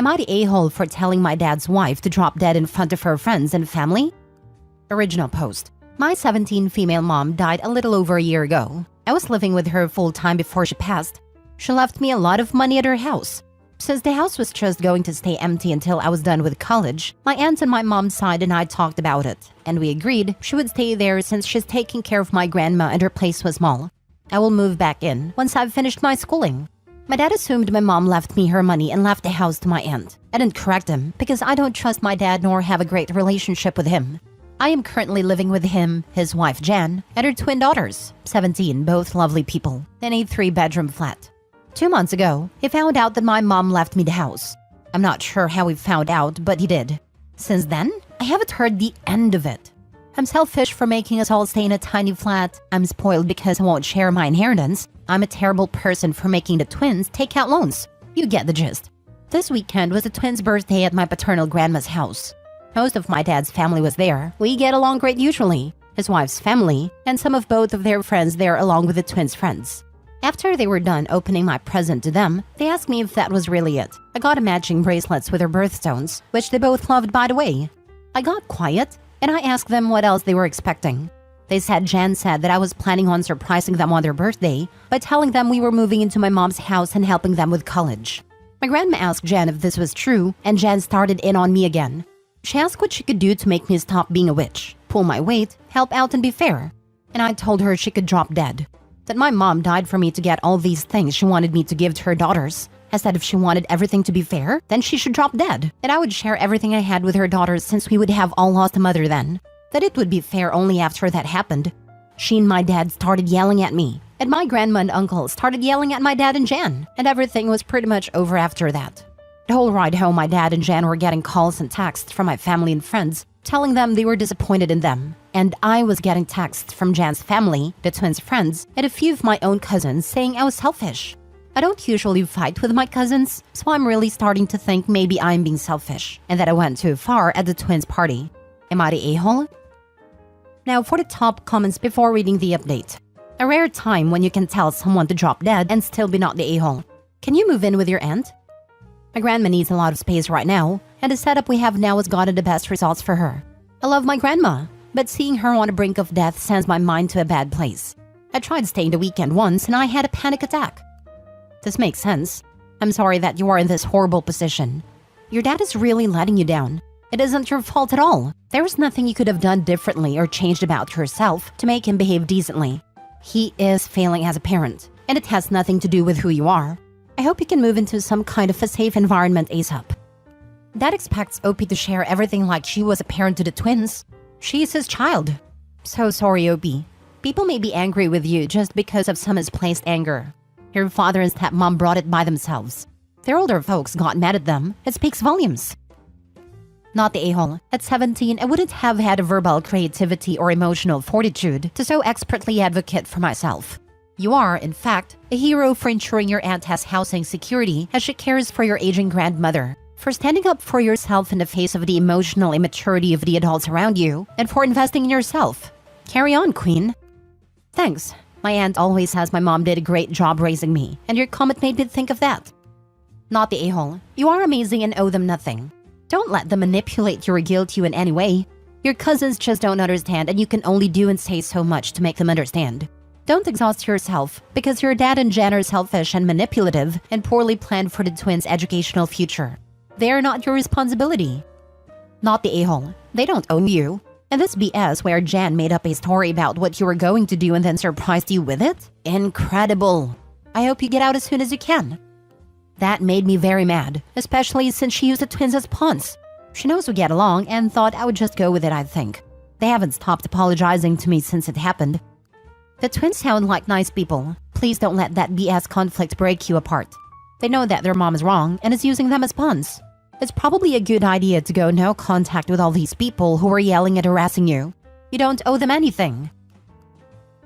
Am I the a-hole for telling my dad's wife to drop dead in front of her friends and family? Original post. My 17 female mom died a little over a year ago. I was living with her full-time before she passed. She left me a lot of money at her house. Since the house was just going to stay empty until I was done with college, my aunt on my mom's side and I talked about it, and we agreed she would stay there since she's taking care of my grandma and her place was small. I will move back in once I've finished my schooling. My dad assumed my mom left me her money and left the house to my aunt. I didn't correct him because I don't trust my dad nor have a great relationship with him. I am currently living with him, his wife Jan, and her twin daughters, 17, both lovely people, in a 3-bedroom flat. 2 months ago, he found out that my mom left me the house. I'm not sure how he found out, but he did. Since then, I haven't heard the end of it. I'm selfish for making us all stay in a tiny flat. I'm spoiled because I won't share my inheritance. I'm a terrible person for making the twins take out loans. You get the gist. This weekend was the twins' birthday at my paternal grandma's house. Most of my dad's family was there. We get along great usually. His wife's family, and some of both of their friends there along with the twins' friends. After they were done opening my present to them, they asked me if that was really it. I got a matching bracelets with their birthstones, which they both loved by the way. I got quiet, and I asked them what else they were expecting. They said Jan said that I was planning on surprising them on their birthday by telling them we were moving into my mom's house and helping them with college. My grandma asked Jan if this was true, and Jan started in on me again. She asked what she could do to make me stop being a witch, pull my weight, help out and be fair. And I told her she could drop dead. That my mom died for me to get all these things she wanted me to give to her daughters. I said if she wanted everything to be fair, then she should drop dead. And I would share everything I had with her daughters since we would have all lost a mother then. That it would be fair only after that happened. She and my dad started yelling at me. And my grandma and uncle started yelling at my dad and Jan. And everything was pretty much over after that. The whole ride home, my dad and Jan were getting calls and texts from my family and friends, telling them they were disappointed in them. And I was getting texts from Jan's family, the twins' friends, and a few of my own cousins saying I was selfish. I don't usually fight with my cousins, so I'm really starting to think maybe I'm being selfish, and that I went too far at the twins' party. Am I the a-hole? Now for the top comments before reading the update. A rare time when you can tell someone to drop dead and still be not the a-hole. Can you move in with your aunt? My grandma needs a lot of space right now, and the setup we have now has gotten the best results for her. I love my grandma, but seeing her on the brink of death sends my mind to a bad place. I tried staying the weekend once and I had a panic attack. This makes sense. I'm sorry that you are in this horrible position. Your dad is really letting you down. It isn't your fault at all. There is nothing you could have done differently or changed about yourself to make him behave decently. He is failing as a parent, and it has nothing to do with who you are. I hope you can move into some kind of a safe environment ASAP. Dad expects OP to share everything like she was a parent to the twins. She is his child. So sorry, OP. People may be angry with you just because of some misplaced anger. Your father and stepmom brought it by themselves. Their older folks got mad at them. It speaks volumes. Not the a-hole. At 17, I wouldn't have had a verbal creativity or emotional fortitude to so expertly advocate for myself. You are, in fact, a hero for ensuring your aunt has housing security as she cares for your aging grandmother, for standing up for yourself in the face of the emotional immaturity of the adults around you, and for investing in yourself. Carry on, Queen. Thanks. My aunt always says my mom did a great job raising me, and your comment made me think of that. Not the a-hole. You are amazing and owe them nothing. Don't let them manipulate you or guilt you in any way. Your cousins just don't understand, and you can only do and say so much to make them understand. Don't exhaust yourself, because your dad and Jan are selfish and manipulative and poorly planned for the twins' educational future. They are not your responsibility. Not the a-hole. They don't own you. And this BS where Jan made up a story about what you were going to do and then surprised you with it? Incredible. I hope you get out as soon as you can. That made me very mad, especially since she used the twins as pawns. She knows we get along and thought I would just go with it, I think. They haven't stopped apologizing to me since it happened. The twins sound like nice people. Please don't let that BS conflict break you apart. They know that their mom is wrong and is using them as pawns. It's probably a good idea to go no contact with all these people who are yelling and harassing you. You don't owe them anything.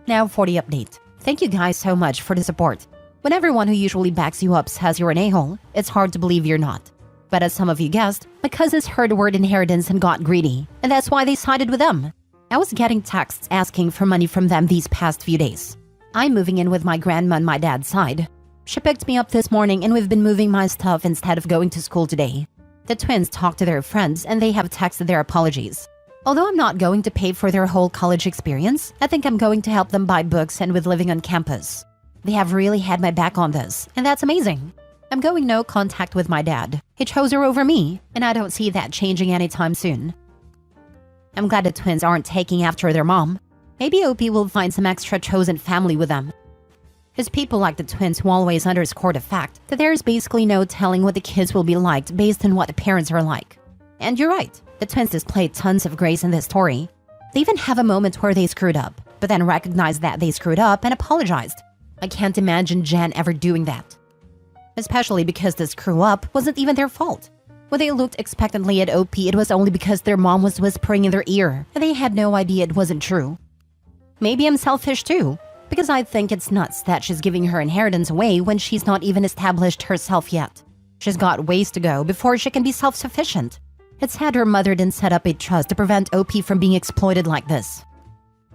Now for the update. Thank you guys so much for the support. When everyone who usually backs you up says you're an a-hole, it's hard to believe you're not. But as some of you guessed, my cousins heard the word inheritance and got greedy, and that's why they sided with them. I was getting texts asking for money from them these past few days. I'm moving in with my grandma on my dad's side. She picked me up this morning and we've been moving my stuff instead of going to school today. The twins talked to their friends and they have texted their apologies. Although I'm not going to pay for their whole college experience, I think I'm going to help them buy books and with living on campus. They have really had my back on this, and that's amazing. I'm going no contact with my dad. He chose her over me, and I don't see that changing anytime soon. I'm glad the twins aren't taking after their mom. Maybe OP will find some extra chosen family with them. His people like the twins who always underscore the fact that there is basically no telling what the kids will be like based on what the parents are like. And you're right, the twins displayed tons of grace in this story. They even have a moment where they screwed up, but then recognized that they screwed up and apologized. I can't imagine Jen ever doing that. Especially because the screw up wasn't even their fault. When they looked expectantly at OP, it was only because their mom was whispering in their ear, and they had no idea it wasn't true. Maybe I'm selfish too, because I think it's nuts that she's giving her inheritance away when she's not even established herself yet. She's got ways to go before she can be self-sufficient. It's sad her mother didn't set up a trust to prevent OP from being exploited like this.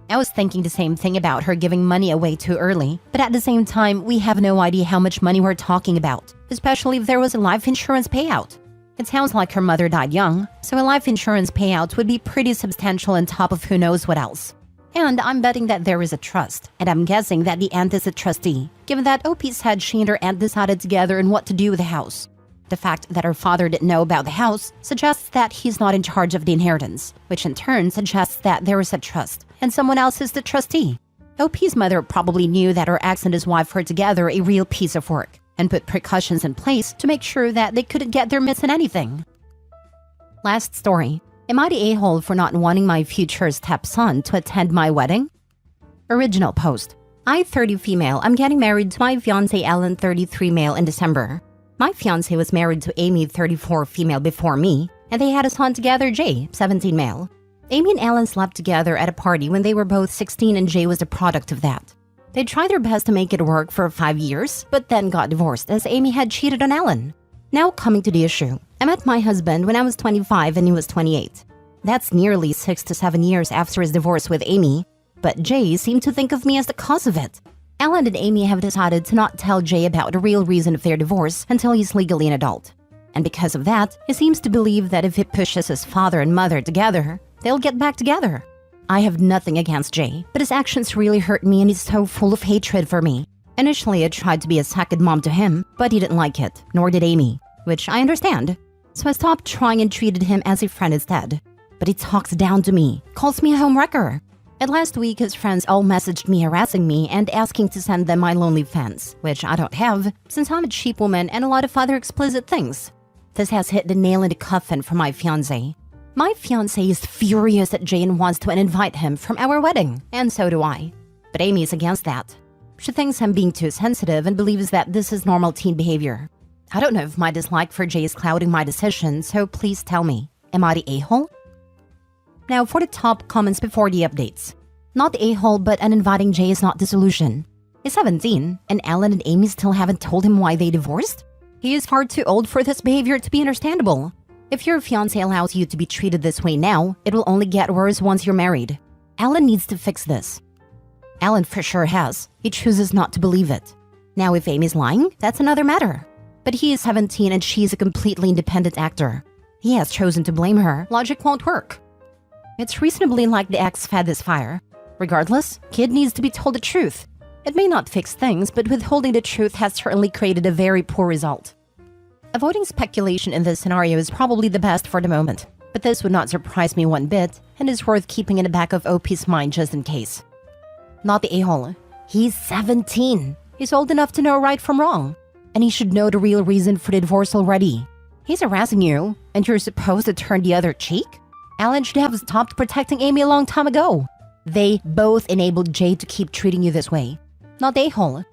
I was thinking the same thing about her giving money away too early, but at the same time, we have no idea how much money we're talking about, especially if there was a life insurance payout. It sounds like her mother died young, so a life insurance payout would be pretty substantial on top of who knows what else. And I'm betting that there is a trust, and I'm guessing that the aunt is a trustee, given that OP said she and her aunt decided together on what to do with the house. The fact that her father didn't know about the house suggests that he's not in charge of the inheritance, which in turn suggests that there is a trust, and someone else is the trustee. OP's mother probably knew that her ex and his wife were together a real piece of work, and put precautions in place to make sure that they couldn't get their mitts in anything. Last story. Am I the a-hole for not wanting my future stepson to attend my wedding? Original post. I, 30 female, I'm getting married to my fiancé Ellen, 33 male, in December. My fiancé was married to Amy, 34 female, before me, and they had a son together, Jay, 17 male. Amy and Ellen slept together at a party when they were both 16 and Jay was the product of that. They tried their best to make it work for 5 years, but then got divorced as Amy had cheated on Ellen. Now coming to the issue. I met my husband when I was 25 and he was 28. That's nearly 6 to 7 years after his divorce with Amy, but Jay seemed to think of me as the cause of it. Ellen and Amy have decided to not tell Jay about the real reason of their divorce until he's legally an adult. And because of that, he seems to believe that if he pushes his father and mother together, they'll get back together. I have nothing against Jay, but his actions really hurt me and he's so full of hatred for me. Initially, I tried to be a second mom to him, but he didn't like it, nor did Amy, which I understand. So I stopped trying and treated him as a friend instead. But he talks down to me, calls me a homewrecker. And last week, his friends all messaged me harassing me and asking to send them my OnlyFans, which I don't have, since I'm a cheap woman and a lot of other explicit things. This has hit the nail in the coffin for my fiancé. My fiancé is furious at Jay and wants to uninvite him from our wedding, and so do I. But Amy is against that. She thinks I'm being too sensitive and believes that this is normal teen behavior. I don't know if my dislike for Jay is clouding my decision, so please tell me, am I the a-hole? Now for the top comments before the updates. Not the a-hole, but uninviting Jay is not the solution. He's 17, and Ellen and Amy still haven't told him why they divorced? He is far too old for this behavior to be understandable. If your fiancé allows you to be treated this way now, it will only get worse once you're married. Ellen needs to fix this. Ellen for sure has. He chooses not to believe it. Now if Amy's lying, that's another matter. But he is 17 and she's a completely independent actor. He has chosen to blame her. Logic won't work. It's reasonably like the ex fed this fire. Regardless, kid needs to be told the truth. It may not fix things, but withholding the truth has certainly created a very poor result. Avoiding speculation in this scenario is probably the best for the moment, but this would not surprise me one bit and is worth keeping in the back of OP's mind just in case. Not the a-hole. He's 17. He's old enough to know right from wrong, and he should know the real reason for the divorce already. He's harassing you, and you're supposed to turn the other cheek? Alan should have stopped protecting Amy a long time ago. They both enabled Jay to keep treating you this way. Not the a-hole.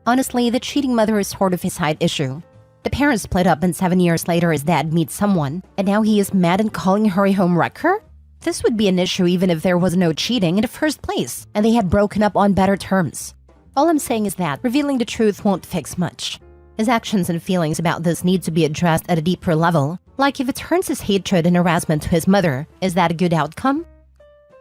Honestly, the cheating mother is sort of a side issue. The parents split up and 7 years later his dad meets someone, and now he is mad and calling her a homewrecker? This would be an issue even if there was no cheating in the first place, and they had broken up on better terms. All I'm saying is that revealing the truth won't fix much. His actions and feelings about this need to be addressed at a deeper level, like if it turns his hatred and harassment to his mother, is that a good outcome?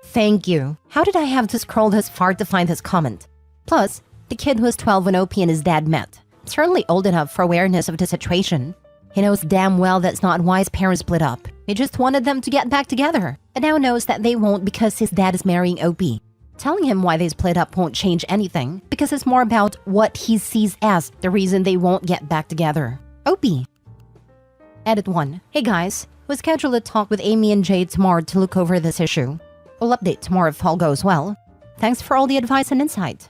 Thank you. How did I have to scroll this far to find his comment? Plus, the kid was 12 when OP and his dad met. certainly old enough for awareness of the situation. He knows damn well that's not why his parents split up. He just wanted them to get back together, and now knows that they won't because his dad is marrying Opie. Telling him why they split up won't change anything because it's more about what he sees as the reason they won't get back together. Opie. Edit 1. Hey guys, we scheduled a talk with Amy and Jay tomorrow to look over this issue. We'll update tomorrow if all goes well. Thanks for all the advice and insight.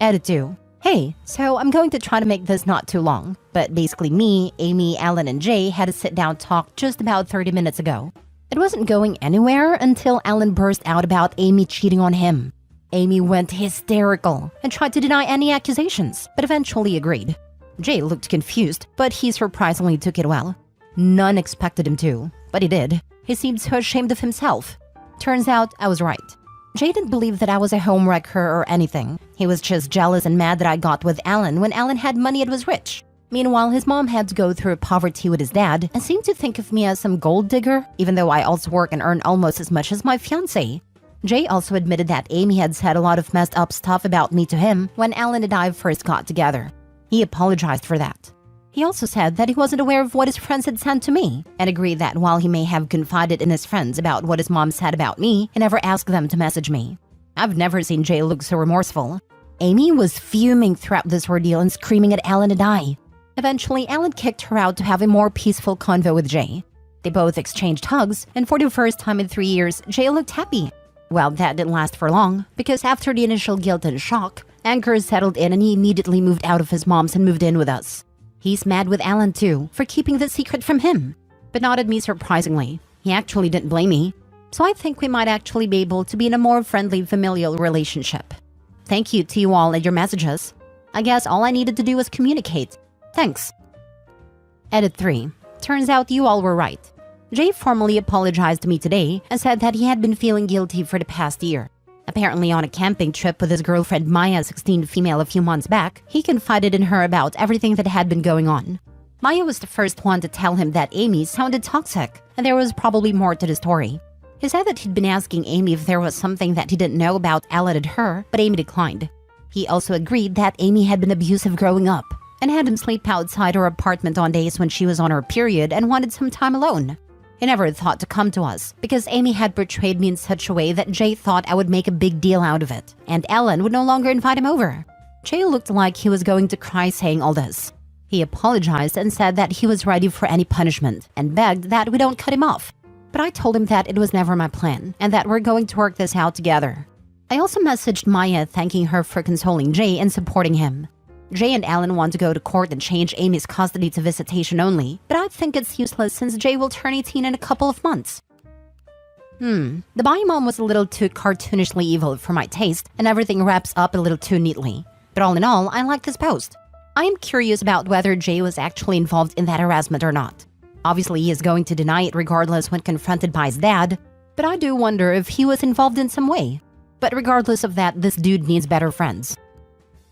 Edit 2. Hey, so I'm going to try to make this not too long, but basically me, Amy, Alan, and Jay had a sit-down talk just about 30 minutes ago. It wasn't going anywhere until Alan burst out about Amy cheating on him. Amy went hysterical and tried to deny any accusations, but eventually agreed. Jay looked confused, but he surprisingly took it well. None expected him to, but he did. He seemed so ashamed of himself. Turns out I was right. Jay didn't believe that I was a homewrecker or anything. He was just jealous and mad that I got with Alan when Alan had money and was rich. Meanwhile, his mom had to go through poverty with his dad and seemed to think of me as some gold digger, even though I also work and earn almost as much as my fiancé. Jay also admitted that Amy had said a lot of messed up stuff about me to him when Alan and I first got together. He apologized for that. He also said that he wasn't aware of what his friends had sent to me and agreed that while he may have confided in his friends about what his mom said about me, he never asked them to message me. I've never seen Jay look so remorseful. Amy was fuming throughout this ordeal and screaming at Alan and I. Eventually, Alan kicked her out to have a more peaceful convo with Jay. They both exchanged hugs, and for the first time in 3 years, Jay looked happy. Well, that didn't last for long, because after the initial guilt and shock, anger settled in and he immediately moved out of his mom's and moved in with us. He's mad with Alan too, for keeping the secret from him. But not at me surprisingly. He actually didn't blame me. So I think we might actually be able to be in a more friendly familial relationship. Thank you to you all and your messages. I guess all I needed to do was communicate. Thanks. Edit 3. Turns out you all were right. Jay formally apologized to me today and said that he had been feeling guilty for the past year. Apparently on a camping trip with his girlfriend Maya, 16 female, a few months back, he confided in her about everything that had been going on. Maya was the first one to tell him that Amy sounded toxic, and there was probably more to the story. He said that he'd been asking Amy if there was something that he didn't know about Alan and her, but Amy declined. He also agreed that Amy had been abusive growing up, and had him sleep outside her apartment on days when she was on her period and wanted some time alone. He never thought to come to us because Amy had portrayed me in such a way that Jay thought I would make a big deal out of it, and Alan would no longer invite him over. Jay looked like he was going to cry saying all this. He apologized and said that he was ready for any punishment and begged that we don't cut him off. But I told him that it was never my plan and that we're going to work this out together. I also messaged Maya thanking her for consoling Jay and supporting him. Jay and Alan want to go to court and change Amy's custody to visitation only, but I think it's useless since Jay will turn 18 in a couple of months. The Bye Mom was a little too cartoonishly evil for my taste, and everything wraps up a little too neatly. But all in all, I like this post. I am curious about whether Jay was actually involved in that harassment or not. Obviously, he is going to deny it regardless when confronted by his dad, but I do wonder if he was involved in some way. But regardless of that, this dude needs better friends.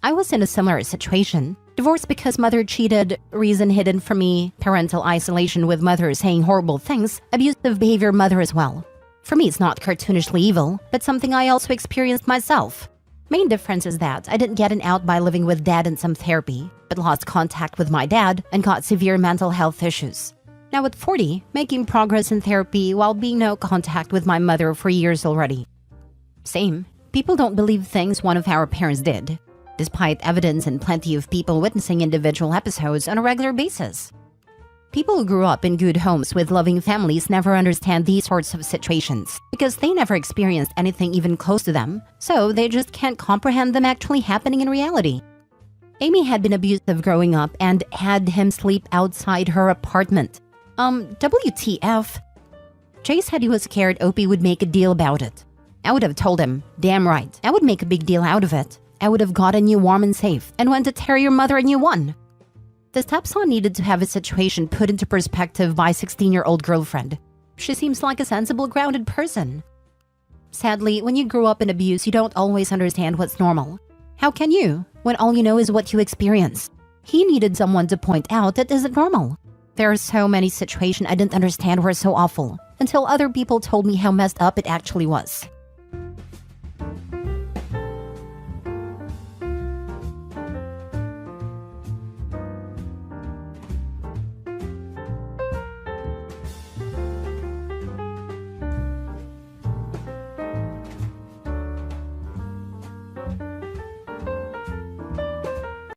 I was in a similar situation. Divorced because mother cheated, reason hidden from me, parental isolation with mother saying horrible things, abusive behavior mother as well. For me, it's not cartoonishly evil, but something I also experienced myself. Main difference is that I didn't get an out by living with dad and some therapy, but lost contact with my dad and got severe mental health issues. Now at 40, making progress in therapy while being no contact with my mother for years already. Same. People don't believe things one of our parents did, despite evidence and plenty of people witnessing individual episodes on a regular basis. People who grew up in good homes with loving families never understand these sorts of situations because they never experienced anything even close to them, so they just can't comprehend them actually happening in reality. Amy had been abusive growing up and had him sleep outside her apartment. WTF? Jay said he was scared Opie would make a deal about it. I would have told him, damn right, I would make a big deal out of it. I would have gotten you warm and safe and went to tear your mother a new one. The stepson needed to have his situation put into perspective by 16-year-old girlfriend. She seems like a sensible, grounded person. Sadly, when you grow up in abuse, you don't always understand what's normal. How can you, when all you know is what you experience? He needed someone to point out that isn't normal. There are so many situations I didn't understand were so awful, until other people told me how messed up it actually was.